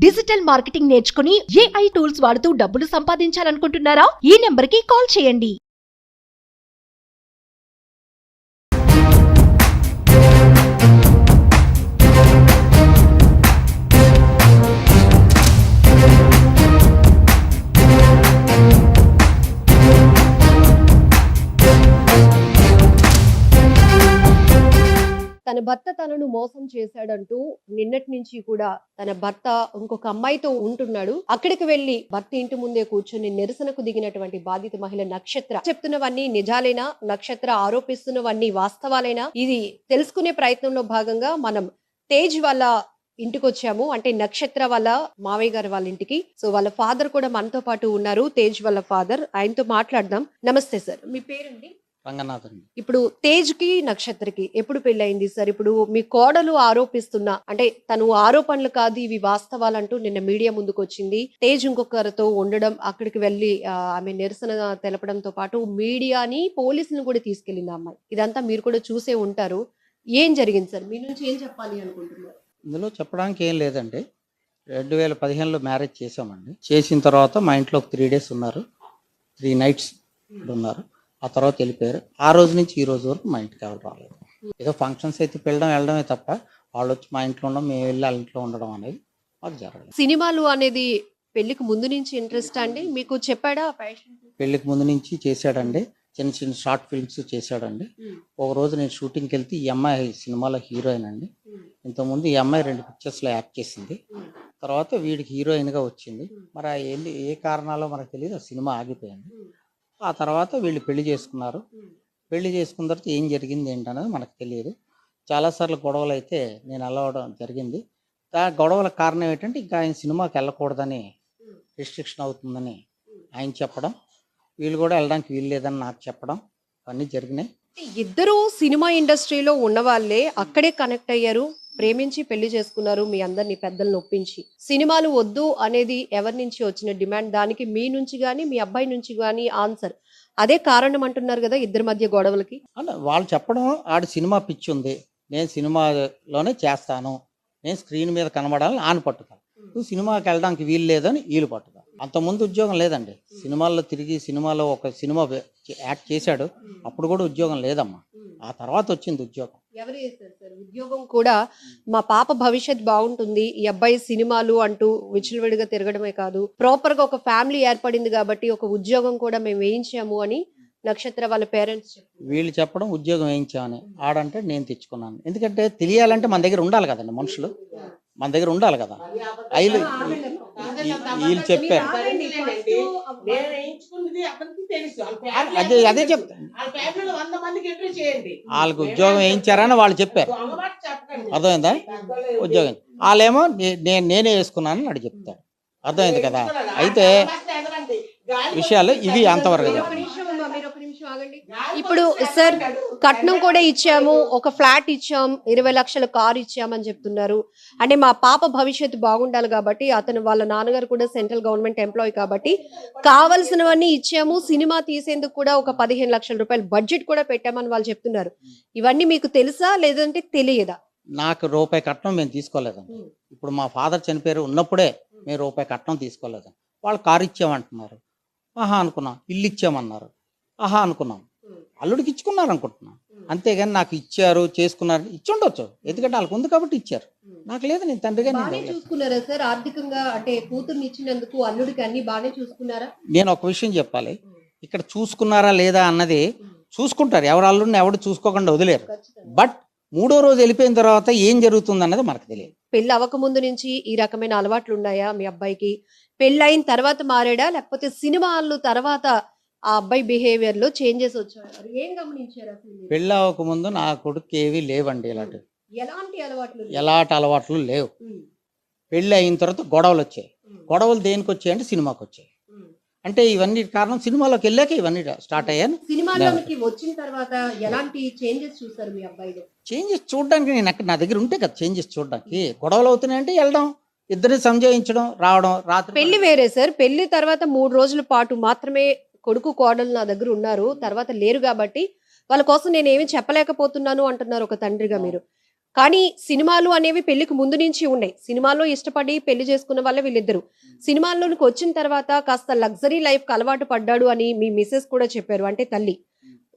Digital marketing నేర్చుకుని AI tools వాడుతూ డబ్బులు సంపాదించాలనుకుంటున్నారా? ఈ నెంబర్కి కాల్ చేయండి. తన భర్త తనను మోసం చేశాడంటూ నిన్నటి నుంచి కూడా తన భర్త ఇంకొక అమ్మాయితో ఉంటున్నాడు. అక్కడికి వెళ్లి భర్త ఇంటి ముందే కూర్చొని నిరసనకు దిగినటువంటి బాధిత మహిళ నక్షత్ర చెప్తున్నవన్నీ నిజాలేనా, నక్షత్ర ఆరోపిస్తున్నవన్నీ వాస్తవాలేనా, ఇది తెలుసుకునే ప్రయత్నంలో భాగంగా మనం తేజ్ వాళ్ళ ఇంటికి వచ్చాము. అంటే నక్షత్ర వాళ్ళ మావయ్య గారు వాళ్ళ ఇంటికి. సో వాళ్ళ ఫాదర్ కూడా మనతో పాటు ఉన్నారు, తేజ్ వాళ్ళ ఫాదర్. ఆయనతో మాట్లాడదాం. నమస్తే సార్, మీ పేరండి? రంగనాథన్. ఇప్పుడు తేజ్ కి నక్షత్రకి ఎప్పుడు పెళ్ళయింది సార్? ఇప్పుడు మీ కోడలు ఆరోపిస్తున్నా, అంటే తను ఆరోపణలు కాదు ఇవి వాస్తవాలంటూ నిన్న మీడియా ముందుకు వచ్చింది. తేజ్ ఇంకొకరితో ఉండడం, అక్కడికి వెళ్లి ఆమె నిరసన తెలపడంతో పాటు మీడియాని పోలీసులను కూడా తీసుకెళ్లింది అమ్మాయి. ఇదంతా మీరు కూడా చూసే ఉంటారు. ఏం జరిగింది సార్? మీ నుంచి ఏం చెప్పాలి అనుకుంటున్నారు? ఇందులో చెప్పడానికి ఏం లేదండి. 2015లో మ్యారేజ్ చేసామండి. చేసిన తర్వాత మా ఇంట్లో ఒక 3 days ఉన్నారు, 3 nights ఉన్నారు. ఆ తర్వాత వెళ్ళిపోయారు. ఆ రోజు నుంచి ఈ రోజు వరకు మా ఇంటికి ఎవరు రాలేదు. ఏదో ఫంక్షన్స్ అయితే వెళ్ళడమే తప్ప వాళ్ళు వచ్చి మా ఇంట్లో ఉండడం, మేము వెళ్ళి వాళ్ళ ఇంట్లో ఉండడం అనేది మాకు జరగలేదు. సినిమాలు అనేది పెళ్లికి ముందు నుంచి ఇంట్రెస్ట్ అండి? మీకు చెప్పాడా ప్యాషన్? పెళ్లికి ముందు నుంచి చేశాడండి. చిన్న చిన్న షార్ట్ ఫిల్మ్స్ చేశాడండి. ఒక రోజు నేను షూటింగ్కి వెళ్తే ఈ అమ్మాయి సినిమాలో హీరోయిన్ అండి. ఇంతకుముందు ఈ అమ్మాయి 2 పిక్చర్స్లో యాక్ట్ చేసింది. తర్వాత వీడికి హీరోయిన్గా వచ్చింది. మరి ఏ కారణాలో మనకు తెలియదు, ఆ సినిమా ఆగిపోయింది. ఆ తర్వాత వీళ్ళు పెళ్లి చేసుకున్నారు. పెళ్లి చేసుకున్న తర్వాత ఏం జరిగింది ఏంటనేది మనకు తెలియదు. చాలాసార్లు గొడవలు అయితే నేను అలవడం జరిగింది. ఆ గొడవల కారణం ఏంటంటే ఇంకా ఆయన సినిమాకి వెళ్ళకూడదని, రిస్ట్రిక్షన్ అవుతుందని ఆయన చెప్పడం, వీళ్ళు కూడా వెళ్ళడానికి వీలు లేదని నాకు చెప్పడం, అన్నీ జరిగినాయి. ఇద్దరు సినిమా ఇండస్ట్రీలో ఉన్న వాళ్ళే అక్కడే కనెక్ట్ అయ్యారు, ప్రేమించి పెళ్లి చేసుకున్నారు. మీ అందరిని పెద్దలను ఒప్పించి సినిమాలు వద్దు అనేది ఎవరి నుంచి వచ్చిన డిమాండ్? దానికి మీ నుంచి గానీ మీ అబ్బాయి నుంచి గానీ ఆన్సర్ అదే కారణం అంటున్నారు కదా ఇద్దరి మధ్య గొడవలకి. అలా వాళ్ళు చెప్పడం, ఆడి సినిమా పిచ్చి ఉంది, నేను సినిమాలోనే చేస్తాను, నేను స్క్రీన్ మీద కనబడాలని ఆన పట్టుతాను, నువ్వు సినిమాకి వెళ్ళడానికి వీలు లేదని వీళ్ళు పట్టుతాను. అంతకుముందు ఉద్యోగం లేదండి. సినిమాల్లో తిరిగి సినిమాలో ఒక సినిమా యాక్ట్ చేశాడు, అప్పుడు కూడా ఉద్యోగం లేదమ్మా. ఆ తర్వాత వచ్చింది ఉద్యోగం. ఎవరు చేశారు సార్ ఉద్యోగం? కూడా మా పాప భవిష్యత్ బాగుంటుంది, ఈ అబ్బాయి సినిమాలు అంటూ విచ్చలవిడిగా తిరగడమే కాదు, ప్రాపర్ గా ఒక ఫ్యామిలీ ఏర్పడింది కాబట్టి ఒక ఉద్యోగం కూడా మేము వేయించాము అని నక్షత్ర వాళ్ళ పేరెంట్స్ వీళ్ళు చెప్పడం ఉద్యోగం వేయించామని. ఆడంటే నేను తెచ్చుకున్నాను. ఎందుకంటే తెలియాలంటే మన దగ్గర ఉండాలి కదండి, మనుషులు మన దగ్గర ఉండాలి కదా. వీళ్ళు చెప్పారు, అదే చెప్తాను. వాళ్ళకి ఉద్యోగం వేయించారని వాళ్ళు చెప్పారు, అర్థమైందా? ఉద్యోగం వాళ్ళేమో నేనే వేసుకున్నానని అడిగి చెప్తాడు, అర్థమైంది కదా. అయితే విషయాలు ఇవి అంతవరకు. ఇప్పుడు సార్ కట్నం కూడా ఇచ్చాము, ఒక ఫ్లాట్ ఇచ్చాం, 20 లక్షల కారు ఇచ్చామని చెప్తున్నారు. అంటే మా పాప భవిష్యత్తు బాగుండాలి కాబట్టి, అతను వాళ్ళ నాన్నగారు కూడా సెంట్రల్ గవర్నమెంట్ ఎంప్లాయీ కాబట్టి కావాల్సినవన్నీ ఇచ్చాము, సినిమా తీసేందుకు కూడా ఒక 15 లక్షల రూపాయల బడ్జెట్ కూడా పెట్టామని వాళ్ళు చెప్తున్నారు. ఇవన్నీ మీకు తెలుసా లేదంటే తెలియదా? నాకు రూపాయి కట్నం మేము తీసుకోలేదండి. ఇప్పుడు మా ఫాదర్ చనిపోయారు ఉన్నప్పుడే మేము రూపాయి కట్నం తీసుకోలేదండి. వాళ్ళు కారు ఇచ్చామంటున్నారు, ఆహా అనుకున్నాం. ఇల్లు ఇచ్చామన్నారు, ఆహా అనుకున్నాం. అల్లుడికి ఇచ్చుకున్నారు అనుకుంటున్నాం, అంతేగాని నాకు ఇచ్చారు చేసుకున్నారు ఇచ్చి ఉండొచ్చు, ఎందుకంటే వాళ్ళకు ఉంది కాబట్టి ఇచ్చారు, నాకు లేదు. నేను తండ్రిగా చూసుకున్నారా సార్ ఆర్థికంగా? అంటే కూతుర్ని ఇచ్చినందుకు అల్లుడికి అన్ని బాగానే చూసుకున్నారా? నేను ఒక విషయం చెప్పాలి, ఇక్కడ చూసుకున్నారా లేదా అన్నది చూసుకుంటారు. ఎవరు అల్లుడిని ఎవడు చూసుకోకుండా వదిలేరు. బట్ 3వ రోజు వెళ్ళిపోయిన తర్వాత ఏం జరుగుతుంది అన్నది మనకు తెలియదు. పెళ్లి అవ్వకముందు నుంచి ఈ రకమైన అలవాట్లు ఉన్నాయా మీ అబ్బాయికి? పెళ్లి అయిన తర్వాత మారాడా, లేకపోతే సినిమాలు తర్వాత ఆ అబ్బాయి బిహేవియర్ లో చేంజెస్ వచ్చాయి? ఏం గమనించారు అసలు? పెళ్ళి అవ్వకముందు నా కొడుకు ఏవి లేవండి, ఇలాంటివి ఎలాంటి అలవాట్లు లేవు. పెళ్ళి అయిన తర్వాత గొడవలు వచ్చాయి. గొడవలు దేనికి వచ్చాయంటే సినిమాకి వచ్చాయి. అంటే ఇవన్నీ కారణం సినిమాలోకి వెళ్ళాక ఇవన్నీ స్టార్ట్ అయ్యాను. సినిమాలోకి వచ్చిన తర్వాత ఎలాంటి చేంజెస్ చూసారు మీ అబ్బాయిలో? చేంజెస్ చూడడానికి నేను నా దగ్గర ఉంటే కదా చేంజెస్ చూడడానికి. గొడవలు అవుతున్నాయంటే వెళ్ళడం, ఇద్దరిని సంజయించడం, రావడం. రాత్రి పెళ్లి వేరే సార్, పెళ్లి తర్వాత 3 రోజుల పాటు మాత్రమే కొడుకు కోడలు నా దగ్గర ఉన్నారు, తర్వాత లేరు కాబట్టి వాళ్ళ కోసం నేను ఏమి చెప్పలేకపోతున్నాను అంటున్నారు ఒక తండ్రిగా మీరు. కానీ సినిమాలు అనేవి పెళ్లికి ముందు నుంచి ఉన్నాయి. సినిమాల్లో ఇష్టపడి పెళ్లి చేసుకున్న వాళ్ళే వీళ్ళిద్దరు. సినిమాల్లోనికి వచ్చిన తర్వాత కాస్త లగ్జరీ లైఫ్ కి అలవాటు పడ్డాడు అని మీ మిసెస్ కూడా చెప్పారు, అంటే తల్లి.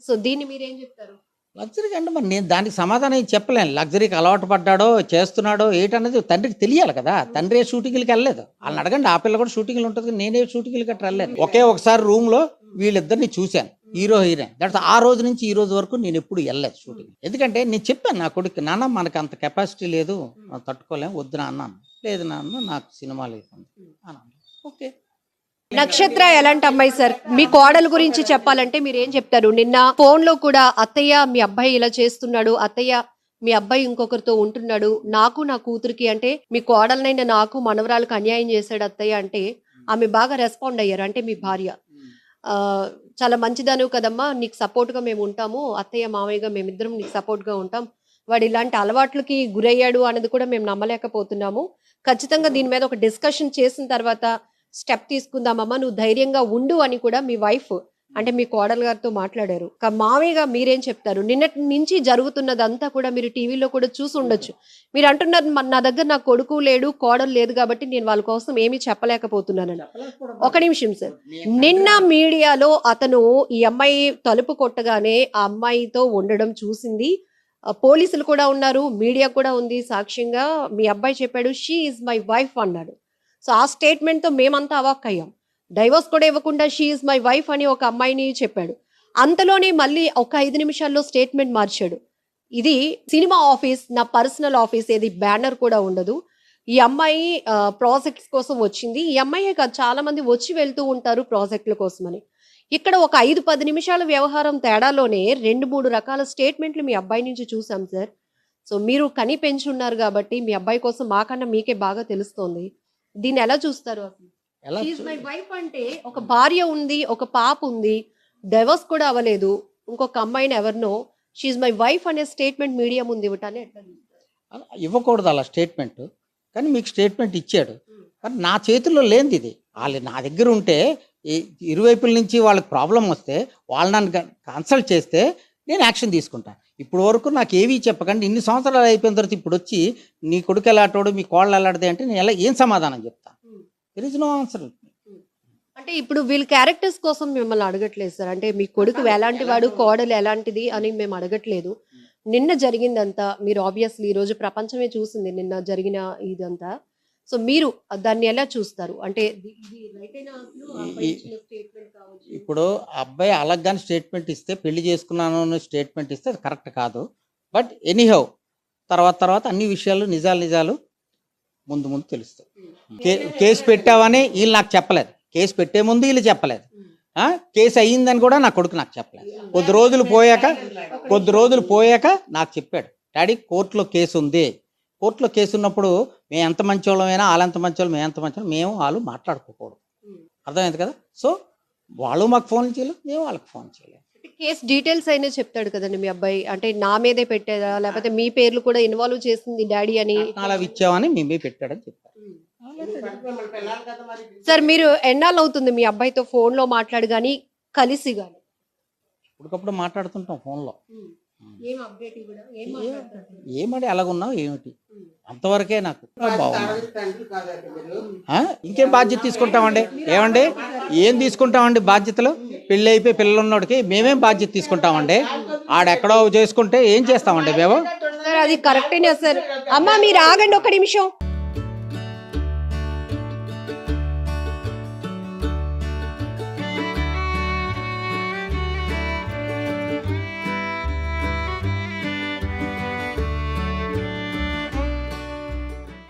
సో దీన్ని మీరేం చెప్తారు? లగ్జరీకి అంటే మరి నేను దానికి సమాధానం ఏం చెప్పలేను. లగ్జరీకి అలవాటు పడ్డాడో చేస్తున్నాడో ఏంటనేది తండ్రికి తెలియాలి కదా. తండ్రి ఏ షూటింగ్లకి వెళ్ళలేదు. వాళ్ళని అడగండి, ఆ పిల్ల కూడా షూటింగ్లు ఉంటుంది కానీ నేనే షూటింగ్లకి గట్రా వెళ్ళలేదు. ఒకే ఒకసారి రూమ్లో వీళ్ళిద్దరిని చూశాను, హీరో హీరోయిన్. దట్స్ ఆ రోజు నుంచి ఈ రోజు వరకు నేను ఎప్పుడు వెళ్ళలేదు షూటింగ్. ఎందుకంటే నేను చెప్పాను నా కొడుకు, నాన్న మనకు అంత కెపాసిటీ లేదు, మనం తట్టుకోలేము, వద్దు నా అన్నాను. లేదు నాన్న నాకు సినిమా లేదు అన్నాను. ఓకే. నక్షత్ర ఎలాంటి అమ్మాయి సార్? మీ కోడలు గురించి చెప్పాలంటే మీరు ఏం చెప్తారు? నిన్న ఫోన్ లో కూడా అత్తయ్య మీ అబ్బాయి ఇలా చేస్తున్నాడు, అత్తయ్య మీ అబ్బాయి ఇంకొకరితో ఉంటున్నాడు, నాకు నా కూతురికి అంటే మీ కోడలనైనా నాకు మనవరాలకు అన్యాయం చేశాడు అత్తయ్య అంటే ఆమె బాగా రెస్పాండ్ అయ్యారు. అంటే మీ భార్య చాలా మంచిదను కదమ్మా, నీకు సపోర్ట్ గా మేము ఉంటాము, అత్తయ్య మామయ్యగా మేమిద్దరం నీకు సపోర్ట్ గా ఉంటాం, వాడు ఇలాంటి అలవాట్లకి గురయ్యాడు అన్నది కూడా మేము నమ్మలేకపోతున్నాము, ఖచ్చితంగా దీని మీద ఒక డిస్కషన్ చేసిన తర్వాత స్టెప్ తీసుకుందామమ్మా, నువ్వు ధైర్యంగా ఉండు అని కూడా మీ వైఫ్ అంటే మీ కోడలు గారితో మాట్లాడారు. మామయ్యగా మీరేం చెప్తారు? నిన్నటి నుంచి జరుగుతున్నదంతా కూడా మీరు టీవీలో కూడా చూసి ఉండొచ్చు. మీరు అంటున్నారు నా దగ్గర నా కొడుకు లేడు, కోడలు లేదు కాబట్టి నేను వాళ్ళ కోసం ఏమీ చెప్పలేకపోతున్నానని. ఒక నిమిషం సార్, నిన్న మీడియాలో అతను ఈ అమ్మాయి తలుపు కొట్టగానే ఆ అమ్మాయితో ఉండడం చూసింది, పోలీసులు కూడా ఉన్నారు, మీడియా కూడా ఉంది సాక్ష్యంగా. మీ అబ్బాయి చెప్పాడు షీ ఈజ్ మై వైఫ్ అన్నాడు. సో ఆ స్టేట్మెంట్ తో మేమంతా అవాక్ అయ్యాం. డైవర్స్ కూడా ఇవ్వకుండా షీ ఈజ్ మై వైఫ్ అని ఒక అమ్మాయిని చెప్పాడు. అంతలోనే మళ్ళీ ఒక 5 నిమిషాల్లో స్టేట్మెంట్ మార్చాడు. ఇది సినిమా ఆఫీస్, నా పర్సనల్ ఆఫీస్, ఏది బ్యానర్ కూడా ఉండదు. ఈ అమ్మాయి ప్రాజెక్ట్స్ కోసం వచ్చింది. ఈ అమ్మాయి కాదు, చాలా మంది వచ్చి వెళ్తూ ఉంటారు ప్రాజెక్టుల కోసమని. ఇక్కడ ఒక 5-10 నిమిషాల వ్యవహారం తేడాలోనే 2-3 రకాల స్టేట్మెంట్లు మీ అబ్బాయి నుంచి చూసాం సార్. సో మీరు కని పెంచున్నారు కాబట్టి మీ అబ్బాయి కోసం మాకన్నా మీకే బాగా తెలుస్తోంది. దీన్ని ఎలా చూస్తారు? మై వైఫ్ అంటే ఒక భార్య ఉంది, ఒక పాప ఉంది, డైవర్స్ కూడా అవ్వలేదు, ఇంకొక అమ్మాయిని ఎవరినో షీఈ్ మై వైఫ్ అనే స్టేట్మెంట్ మీడియా ముందు ఇవ్వటాన్ని ఎట్లా ఇవ్వకూడదు అలా స్టేట్మెంట్. కానీ మీకు స్టేట్మెంట్ ఇచ్చాడు, కానీ నా చేతుల్లో లేనిది ఇది. వాళ్ళు నా దగ్గర ఉంటే ఇరువైపుల నుంచి వాళ్ళకి ప్రాబ్లం వస్తే వాళ్ళు నన్ను కన్సల్ట్ చేస్తే నేను యాక్షన్ తీసుకుంటాను. ఇప్పుడు వరకు నాకు ఏవీ చెప్పకండి, ఇన్ని సంవత్సరాలు అయిపోయిన తర్వాత ఇప్పుడు వచ్చి నీ కొడుకు ఎలాంటోడు మీ కోళ్ళు ఎలాంటిది అంటే నేను ఏం సమాధానం చెప్తాను? There is no answer. అంటే ఇప్పుడు వీళ్ళ క్యారెక్టర్స్ కోసం మిమ్మల్ని అడగట్లేదు సార్, అంటే మీ కొడుకు ఎలాంటి వాడు, కోడలు ఎలాంటిది అని మేము అడగట్లేదు. నిన్న జరిగిందంతా మీరు ఆబ్వియస్లీ ఈ రోజు ప్రపంచమే చూసింది నిన్న జరిగిన ఇదంతా. సో మీరు దాన్ని ఎలా చూస్తారు? అంటే ఇప్పుడు అబ్బాయి అలాగానే స్టేట్మెంట్ ఇస్తే, పెళ్లి చేసుకున్నాను అనే స్టేట్మెంట్ ఇస్తే అది కరెక్ట్ కాదు. బట్ ఎనీహౌ తర్వాత అన్ని విషయాలు నిజాలు ముందు తెలుస్తాయి. కేసు పెట్టావని వీళ్ళు నాకు చెప్పలేదు, కేసు పెట్టే ముందు వీళ్ళు చెప్పలేదు, కేసు అయ్యిందని కూడా నా కొడుకు నాకు చెప్పలేదు. కొద్ది రోజులు పోయాక నాకు చెప్పాడు, డాడీ కోర్టులో కేసు ఉంది, కోర్టులో కేసు ఉన్నప్పుడు మేము ఎంత మంచి వాళ్ళమైనా వాళ్ళెంత మంచి వాళ్ళు, మేము ఎంత మంచి వాళ్ళు, మేము వాళ్ళు మాట్లాడుకోకూడదు. అర్థమైంది కదా? సో వాళ్ళు మాకు ఫోన్ చేయలేదు, మేము వాళ్ళకి ఫోన్ చేయలేదు. కేసు డీటెయిల్స్ అయినా చెప్తాడు కదండి మీ అబ్బాయి, అంటే నా మీదే పెట్టేదా లేకపోతే మీ పేర్లు కూడా ఇన్వాల్వ్ చేసింది డాడీ అని అలా ఇచ్చామని మేమే పెట్టాడని చెప్పారు. సార్ మీరు ఎన్నాళ్ళు అవుతుంది మీ అబ్బాయితో ఫోన్ లో మాట్లాడు గాని కలిసి గాని? ఇప్పటికప్పుడు మాట్లాడుతుంటాం ఫోన్లో. ఏమడి అలాగున్నావు ఏమిటి అంతవరకే నాకు బాగుంది. ఇంకేం బాధ్యత తీసుకుంటామండి? ఏమండి ఏం తీసుకుంటామండి బాధ్యతలు? పెళ్ళి అయిపోయి పిల్లలు ఉన్నోడికి మేమేం బాధ్యత తీసుకుంటామండి? ఆడెక్కడో చేసుకుంటే ఏం చేస్తామండి మేము? సార్ అది కరెక్టేనా సార్? అమ్మా మీరు ఆగండి ఒక నిమిషం.